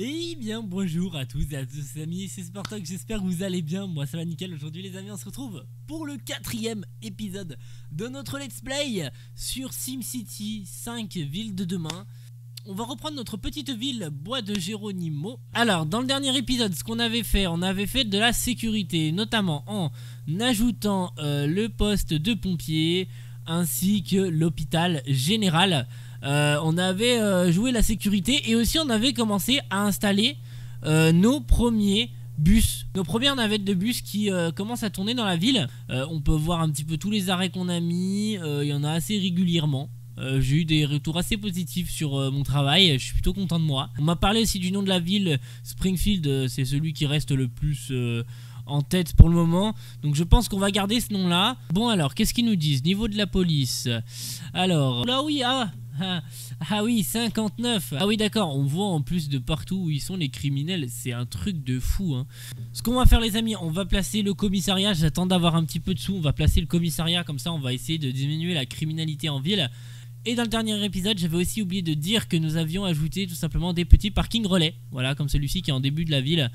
Et bien bonjour à tous et à tous les amis, c'est Spartak, j'espère que vous allez bien, moi ça va nickel. Aujourd'hui les amis, on se retrouve pour le 4ème épisode de notre let's play sur SimCity 5 Ville de demain. On va reprendre notre petite ville Bois de Geronimo. Alors dans le dernier épisode, ce qu'on avait fait, on avait fait de la sécurité, notamment en ajoutant le poste de pompier ainsi que l'hôpital général. On avait joué la sécurité et aussi on avait commencé à installer nos premiers bus, nos premières navettes de bus qui commencent à tourner dans la ville. On peut voir un petit peu tous les arrêts qu'on a mis, il y en a assez régulièrement. J'ai eu des retours assez positifs sur mon travail, je suis plutôt content de moi. On m'a parlé aussi du nom de la ville, Springfield, c'est celui qui reste le plus en tête pour le moment, donc je pense qu'on va garder ce nom là. Bon alors, qu'est-ce qu'ils nous disent niveau de la police? Alors, là oui, ah oui, 59. Ah oui d'accord, on voit en plus de partout où ils sont les criminels, c'est un truc de fou hein. Ce qu'on va faire les amis, on va placer le commissariat, j'attends d'avoir un petit peu de sous, on va placer le commissariat, comme ça on va essayer de diminuer la criminalité en ville. Et dans le dernier épisode, j'avais aussi oublié de dire que nous avions ajouté tout simplement des petits parkings relais. Voilà, comme celui-ci qui est en début de la ville,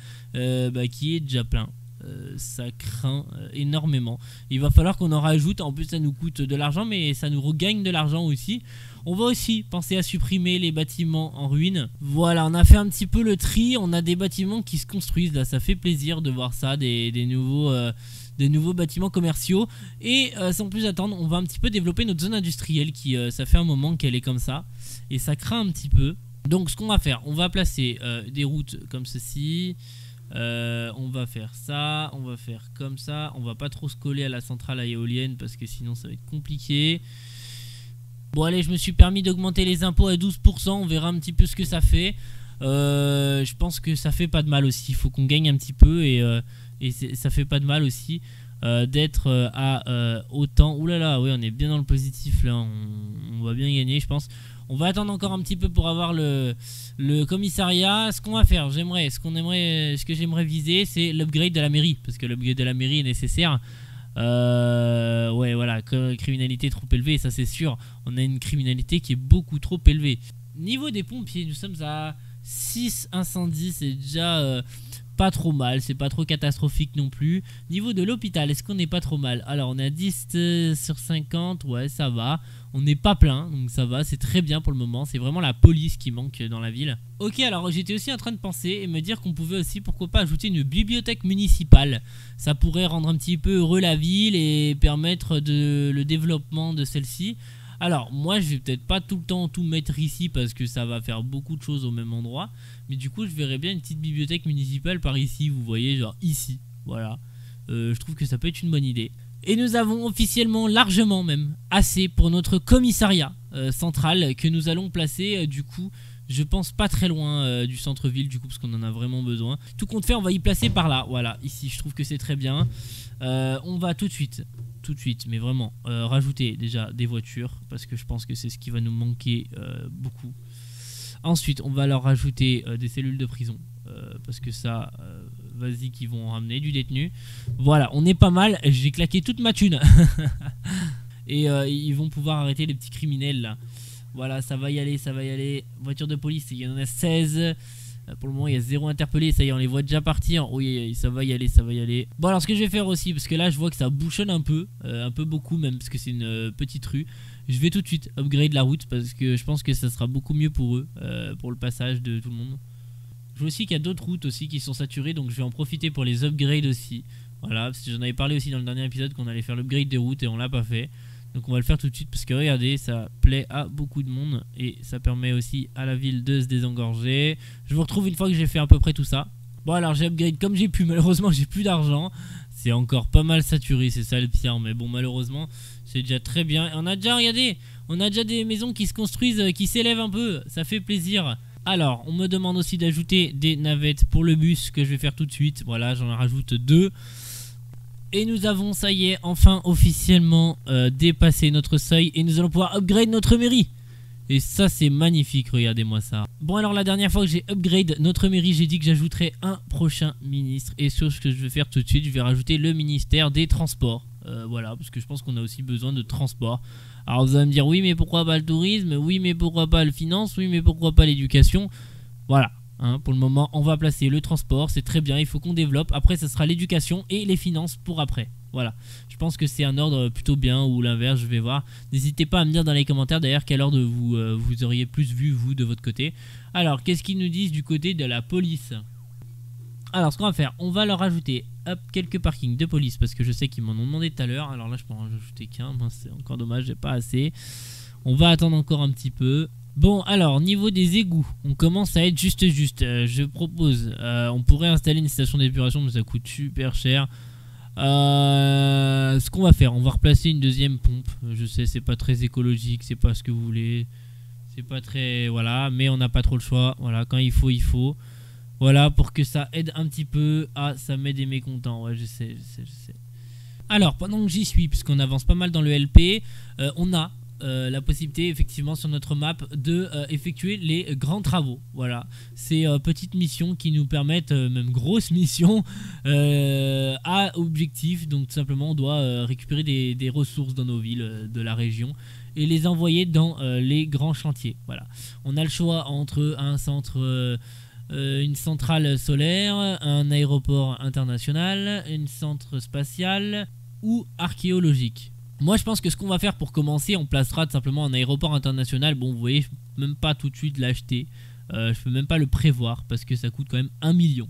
qui est déjà plein. Ça craint énormément. Il va falloir qu'on en rajoute, en plus ça nous coûte de l'argent, mais ça nous regagne de l'argent aussi. On va aussi penser à supprimer les bâtiments en ruine. Voilà, on a fait un petit peu le tri, on a des bâtiments qui se construisent, là ça fait plaisir de voir ça, des nouveaux bâtiments commerciaux. Et sans plus attendre, on va un petit peu développer notre zone industrielle qui ça fait un moment qu'elle est comme ça et ça craint un petit peu. Donc ce qu'on va faire, on va placer des routes comme ceci. On va faire ça, on va faire comme ça. On va pas trop se coller à la centrale à éolienne parce que sinon ça va être compliqué. Bon allez, je me suis permis d'augmenter les impôts à 12%, on verra un petit peu ce que ça fait. Je pense que ça fait pas de mal aussi, il faut qu'on gagne un petit peu et ça fait pas de mal aussi d'être à autant. Ouh là là, oui on est bien dans le positif là, on va bien gagner je pense. On va attendre encore un petit peu pour avoir le commissariat. Ce qu'on va faire, ce que j'aimerais viser, c'est l'upgrade de la mairie, parce que l'upgrade de la mairie est nécessaire. Ouais voilà, criminalité trop élevée, ça c'est sûr. On a une criminalité qui est beaucoup trop élevée. Niveau des pompiers, nous sommes à 6 incendies, c'est déjà pas trop mal, c'est pas trop catastrophique non plus. Niveau de l'hôpital, est-ce qu'on n'est pas trop mal? Alors on est à 10 sur 50, ouais ça va. On n'est pas plein, donc ça va, c'est très bien pour le moment. C'est vraiment la police qui manque dans la ville. Ok, alors j'étais aussi en train de penser et me dire qu'on pouvait aussi, pourquoi pas, ajouter une bibliothèque municipale. Ça pourrait rendre un petit peu heureux la ville et permettre le développement de celle-ci. Alors moi je vais peut-être pas tout le temps tout mettre ici parce que ça va faire beaucoup de choses au même endroit. Mais du coup je verrais bien une petite bibliothèque municipale par ici, vous voyez, genre ici. Voilà, je trouve que ça peut être une bonne idée. Et nous avons officiellement largement même assez pour notre commissariat central que nous allons placer du coup je pense pas très loin du centre-ville du coup parce qu'on en a vraiment besoin. Tout compte fait on va y placer par là, voilà ici je trouve que c'est très bien. On va tout de suite mais vraiment rajouter déjà des voitures parce que je pense que c'est ce qui va nous manquer beaucoup. Ensuite on va leur rajouter des cellules de prison parce que ça vas-y qu'ils vont ramener du détenu. Voilà on est pas mal, j'ai claqué toute ma thune. Et ils vont pouvoir arrêter les petits criminels là. Voilà ça va y aller, voiture de police il y en a 16. Pour le moment il y a 0 interpellé, ça y est on les voit déjà partir. Oui ça va y aller. Bon alors ce que je vais faire aussi, parce que là je vois que ça bouchonne un peu beaucoup même, parce que c'est une petite rue. Je vais tout de suite upgrade la route parce que je pense que ça sera beaucoup mieux pour eux, pour le passage de tout le monde. Je vois aussi qu'il y a d'autres routes aussi qui sont saturées, donc je vais en profiter pour les upgrades aussi. Voilà, parce que j'en avais parlé aussi dans le dernier épisode qu'on allait faire l'upgrade des routes et on l'a pas fait. Donc on va le faire tout de suite parce que regardez, ça plaît à beaucoup de monde et ça permet aussi à la ville de se désengorger. Je vous retrouve une fois que j'ai fait à peu près tout ça. Bon alors j'ai upgrade comme j'ai pu, malheureusement j'ai plus d'argent. C'est encore pas mal saturé, c'est ça le pire, mais bon malheureusement c'est déjà très bien. Et on a déjà, regardez, on a déjà des maisons qui se construisent, qui s'élèvent un peu, ça fait plaisir. Alors on me demande aussi d'ajouter des navettes pour le bus que je vais faire tout de suite. Voilà j'en rajoute 2. Et nous avons, ça y est, enfin officiellement dépassé notre seuil. Et nous allons pouvoir upgrade notre mairie. Et ça c'est magnifique, regardez-moi ça. Bon alors la dernière fois que j'ai upgrade notre mairie, j'ai dit que j'ajouterais un prochain ministre. Et sur ce que je vais faire tout de suite, je vais rajouter le ministère des Transports. Voilà, parce que je pense qu'on a aussi besoin de transport. Alors vous allez me dire, oui mais pourquoi pas le tourisme? Oui mais pourquoi pas le finance? Oui mais pourquoi pas l'éducation? Voilà, Hein, pour le moment, on va placer le transport, c'est très bien, il faut qu'on développe. Après, ça sera l'éducation et les finances pour après. Voilà, je pense que c'est un ordre plutôt bien ou l'inverse, je vais voir. N'hésitez pas à me dire dans les commentaires d'ailleurs quel ordre vous auriez plus vu, vous, de votre côté. Alors, qu'est-ce qu'ils nous disent du côté de la police? Alors, ce qu'on va faire, on va leur ajouter hop, quelques parkings de police parce que je sais qu'ils m'en ont demandé tout à l'heure. Alors là, je peux en rajouter qu'un, c'est encore dommage, j'ai pas assez. On va attendre encore un petit peu. Bon, alors, niveau des égouts, on commence à être juste. Je propose, on pourrait installer une station d'épuration, mais ça coûte super cher. Ce qu'on va faire, on va replacer une deuxième pompe. Je sais, c'est pas très écologique, c'est pas ce que vous voulez. C'est pas très... Voilà, mais on n'a pas trop le choix. Voilà, quand il faut, il faut. Voilà, pour que ça aide un petit peu. Ah, ça m'aide des mécontents. Ouais, je sais. Alors, pendant que j'y suis, puisqu'on avance pas mal dans le LP, on a... la possibilité effectivement sur notre map de effectuer les grands travaux. Voilà, ces petites missions qui nous permettent, même grosses missions à objectif. Donc tout simplement on doit récupérer des ressources dans nos villes de la région et les envoyer dans les grands chantiers. Voilà, on a le choix entre un centre, une centrale solaire, un aéroport international, une centre spatial ou archéologique. Moi je pense que ce qu'on va faire pour commencer, on placera tout simplement un aéroport international. Bon, vous voyez, je peux même pas tout de suite l'acheter, je peux même pas le prévoir parce que ça coûte quand même 1 million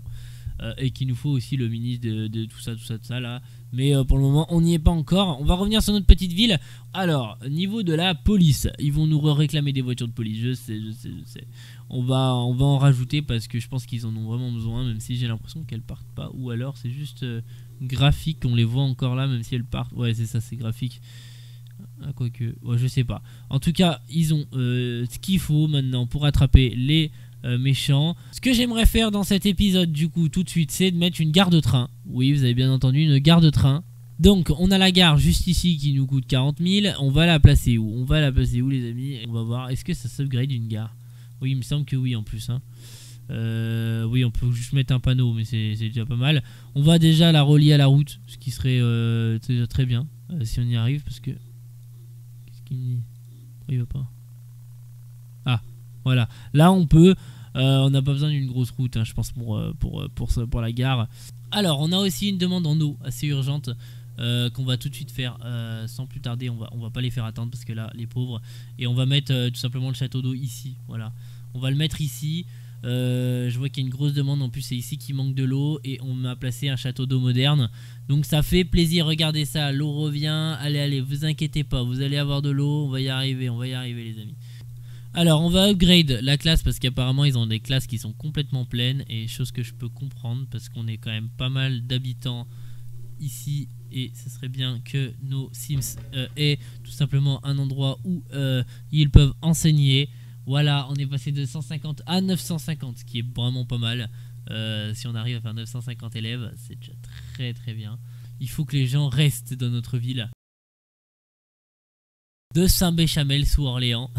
et qu'il nous faut aussi le ministre de tout ça là. Mais pour le moment on n'y est pas encore. On va revenir sur notre petite ville. Alors, niveau de la police, ils vont nous réclamer des voitures de police, je sais. On va en rajouter parce que je pense qu'ils en ont vraiment besoin, même si j'ai l'impression qu'elles partent pas, ou alors c'est juste graphique, on les voit encore là même si elles partent. Ouais, c'est ça, c'est graphique. Ah, quoique, ouais, je sais pas. En tout cas, ils ont ce qu'il faut maintenant pour attraper les méchants. Ce que j'aimerais faire dans cet épisode, du coup, tout de suite, c'est de mettre une gare de train. Oui, vous avez bien entendu, une gare de train. Donc, on a la gare juste ici qui nous coûte 40 000. On va la placer où? On va la placer où, les amis? On va voir. Est-ce que ça s'upgrade une gare? Oui, il me semble que oui, en plus. Hein. Oui, on peut juste mettre un panneau, mais c'est déjà pas mal. On va déjà la relier à la route, ce qui serait déjà très bien, si on y arrive, parce que... Qu'est-ce qu'il me dit? Il va pas. Ah, voilà. Là, on peut... on n'a pas besoin d'une grosse route, hein, je pense, pour la gare. Alors, on a aussi une demande en eau assez urgente qu'on va tout de suite faire sans plus tarder. On va pas les faire attendre parce que là, les pauvres. Et on va mettre tout simplement le château d'eau ici. Voilà. On va le mettre ici. Je vois qu'il y a une grosse demande. En plus, c'est ici qu'il manque de l'eau. Et on m'a placé un château d'eau moderne. Donc, ça fait plaisir. Regardez ça. L'eau revient. Allez, vous inquiétez pas. Vous allez avoir de l'eau. On va y arriver, les amis. Alors, on va upgrade la classe parce qu'apparemment, ils ont des classes qui sont complètement pleines. Et chose que je peux comprendre parce qu'on est quand même pas mal d'habitants ici. Et ce serait bien que nos Sims aient tout simplement un endroit où ils peuvent enseigner. Voilà, on est passé de 150 à 950, ce qui est vraiment pas mal. Si on arrive à faire 950 élèves, c'est déjà très très bien. Il faut que les gens restent dans notre ville. De Saint-Béchamel sous Orléans.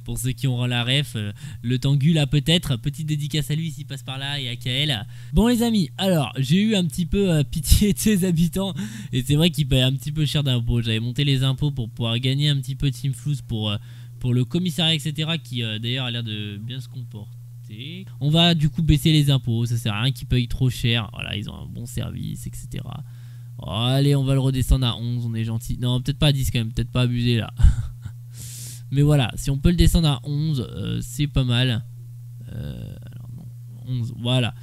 Pour ceux qui auront la ref, le Tangu là peut-être. Petite dédicace à lui s'il passe par là et à Kael. Bon les amis, alors j'ai eu un petit peu pitié de ses habitants. Et c'est vrai qu'ils paient un petit peu cher d'impôts. J'avais monté les impôts pour pouvoir gagner un petit peu de Simflouz pour le commissariat etc. Qui d'ailleurs a l'air de bien se comporter. On va du coup baisser les impôts. Ça sert à rien qu'ils payent trop cher. Voilà, ils ont un bon service etc. Oh, allez, on va le redescendre à 11, on est gentil. Non, peut-être pas à 10 quand même, peut-être pas abuser là. Mais voilà, si on peut le descendre à 11, c'est pas mal. Alors non, 11, voilà.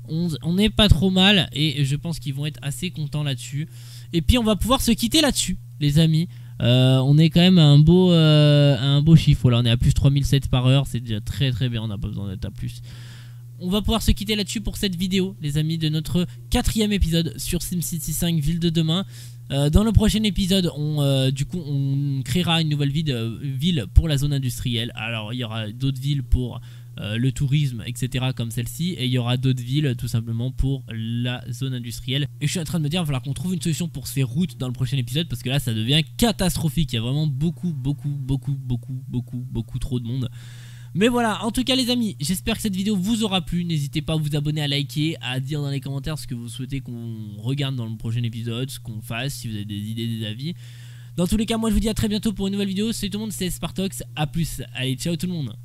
11, on n'est pas trop mal et je pense qu'ils vont être assez contents là-dessus. Et puis on va pouvoir se quitter là-dessus, les amis. On est quand même à un beau chiffre. Voilà, on est à plus 3007 par heure, c'est déjà très très bien, on n'a pas besoin d'être à plus. On va pouvoir se quitter là-dessus pour cette vidéo, les amis, de notre 4e épisode sur SimCity 5 Ville de demain. Dans le prochain épisode, du coup, on créera une nouvelle ville pour la zone industrielle. Alors, il y aura d'autres villes pour le tourisme, etc. comme celle-ci. Et il y aura d'autres villes, tout simplement, pour la zone industrielle. Et je suis en train de me dire, il va falloir qu'on trouve une solution pour ces routes dans le prochain épisode. Parce que là, ça devient catastrophique. Il y a vraiment beaucoup trop de monde. Mais voilà, en tout cas les amis, j'espère que cette vidéo vous aura plu. N'hésitez pas à vous abonner, à liker, à dire dans les commentaires ce que vous souhaitez qu'on regarde dans le prochain épisode, ce qu'on fasse, si vous avez des idées, des avis. Dans tous les cas, moi je vous dis à très bientôt pour une nouvelle vidéo. Salut tout le monde, c'est Spartox, à plus. Allez, ciao tout le monde.